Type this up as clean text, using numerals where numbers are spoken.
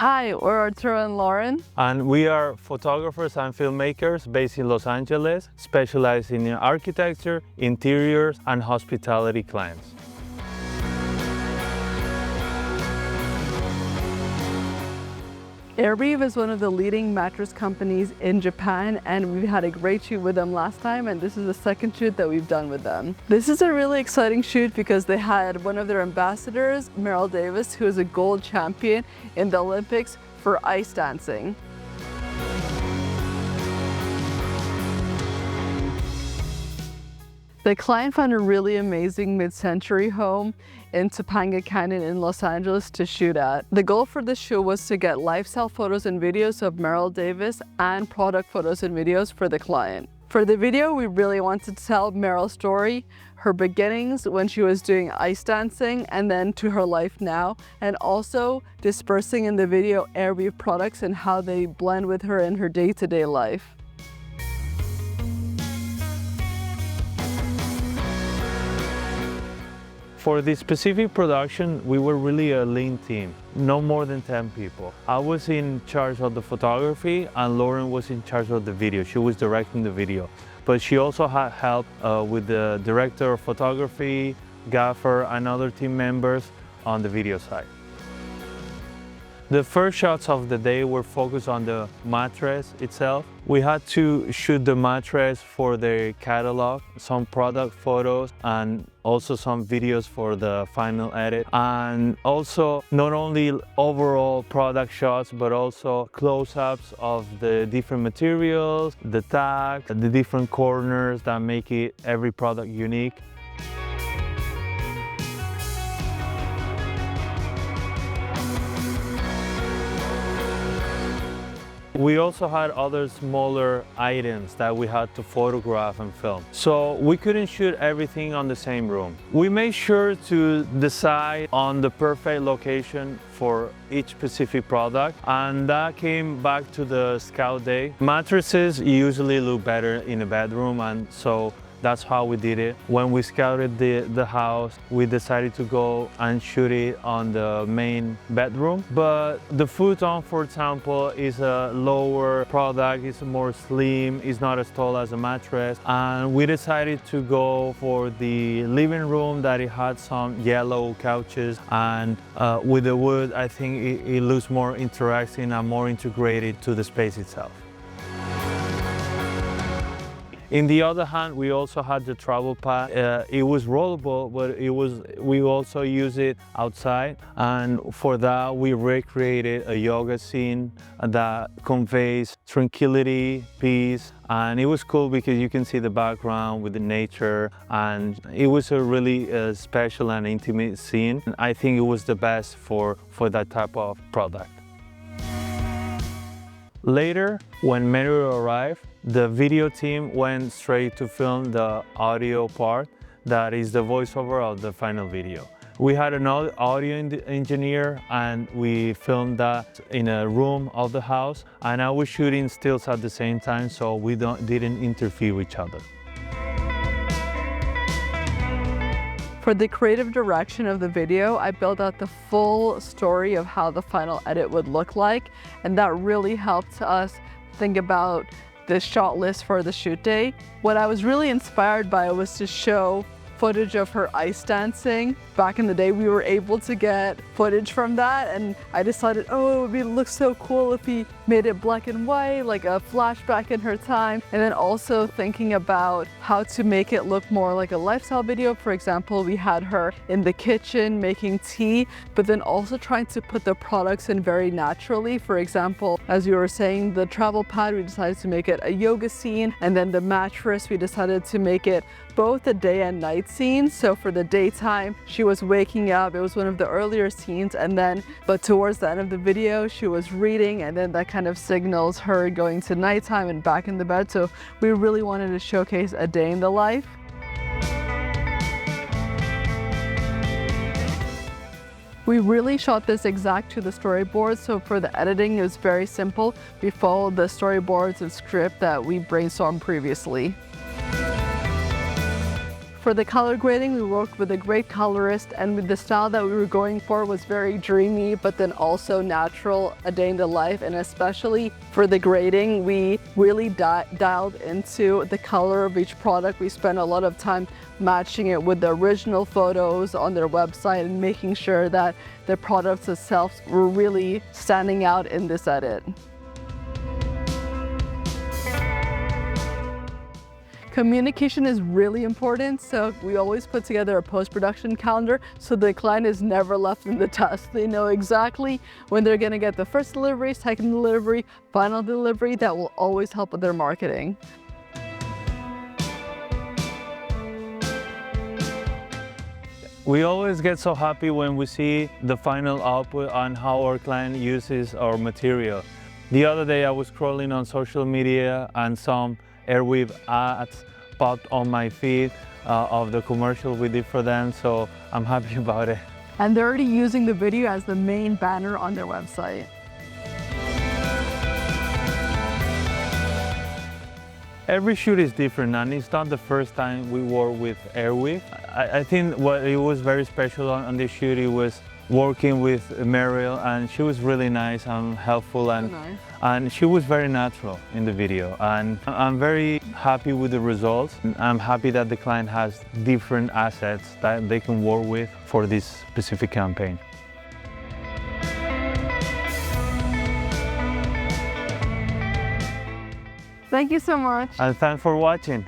Hi, we're Arturo+Lauren. And we are photographers and filmmakers based in Los Angeles, specializing in architecture, interiors, and hospitality clients. Airweave is one of the leading mattress companies in Japan, and we had a great shoot with them last time, and this is the second shoot that we've done with them. This is a really exciting shoot because they had one of their ambassadors, Meryl Davis, who is a gold champion in the Olympics for ice dancing. The client found a really amazing mid-century home in Topanga Canyon in Los Angeles to shoot at. The goal for this shoot was to get lifestyle photos and videos of Meryl Davis and product photos and videos for the client. For the video, we really wanted to tell Meryl's story, her beginnings when she was doing ice dancing, and then to her life now, and also dispersing in the video Airweave products and how they blend with her in her day-to-day life. For this specific production, we were really a lean team, no more than 10 people. I was in charge of the photography and Lauren was in charge of the video. She was directing the video. But she also had help with the director of photography, gaffer, and other team members on the video side. The first shots of the day were focused on the mattress itself. We had to shoot the mattress for the catalog, some product photos, and also some videos for the final edit. And also not only overall product shots, but also close-ups of the different materials, the tags, the different corners that make every product unique. We also had other smaller items that we had to photograph and film. So we couldn't shoot everything on the same room. We made sure to decide on the perfect location for each specific product, and that came back to the scout day. Mattresses usually look better in a bedroom, and so that's how we did it. When we scouted the house, we decided to go and shoot it on the main bedroom. But the futon, for example, is a lower product, it's more slim, it's not as tall as a mattress. And we decided to go for the living room that it had some yellow couches. And with the wood, I think it looks more interesting and more integrated to the space itself. In the other hand, we also had the travel pad. It was rollable, but we also use it outside. And for that, we recreated a yoga scene that conveys tranquility, peace. And it was cool because you can see the background with the nature. And it was a really special and intimate scene. And I think it was the best for that type of product. Later, when Meryl arrived, the video team went straight to film the audio part, that is the voiceover of the final video. We had an audio engineer and we filmed that in a room of the house, and I was shooting stills at the same time, so we didn't interfere with each other. For the creative direction of the video, I built out the full story of how the final edit would look like, and that really helped us think about the shot list for the shoot day. What I was really inspired by was to show footage of her ice dancing. Back in the day, we were able to get footage from that, and I decided, oh, it would look so cool if we made it black and white, like a flashback in her time. And then also thinking about how to make it look more like a lifestyle video. For example, we had her in the kitchen making tea, but then also trying to put the products in very naturally. For example, as you were saying, the travel pad, we decided to make it a yoga scene, and then the mattress, we decided to make it both a day and night scene. So for the daytime, she was waking up. It was one of the earlier scenes, but towards the end of the video, she was reading, and then that kind of signals her going to nighttime and back in the bed. So we really wanted to showcase a day in the life. We really shot this exact to the storyboard, so for the editing, it was very simple. We followed the storyboards and script that we brainstormed previously. For the color grading, we worked with a great colorist, and with the style that we were going for was very dreamy, but then also natural, a day in the life. And especially for the grading, we really dialed into the color of each product. We spent a lot of time matching it with the original photos on their website and making sure that the products themselves were really standing out in this edit. Communication is really important, so we always put together a post-production calendar so the client is never left in the dust. They know exactly when they're gonna get the first delivery, second delivery, final delivery. That will always help with their marketing. We always get so happy when we see the final output on how our client uses our material. The other day I was scrolling on social media and some Airweave ads popped on my feed of the commercial we did for them, so I'm happy about it. And they're already using the video as the main banner on their website. Every shoot is different, and it's not the first time we work with Airweave. I think what it was very special on this shoot, it was working with Meryl, and she was really nice and helpful, and she was very natural in the video. And I'm very happy with the results. I'm happy that the client has different assets that they can work with for this specific campaign. Thank you so much. And thanks for watching.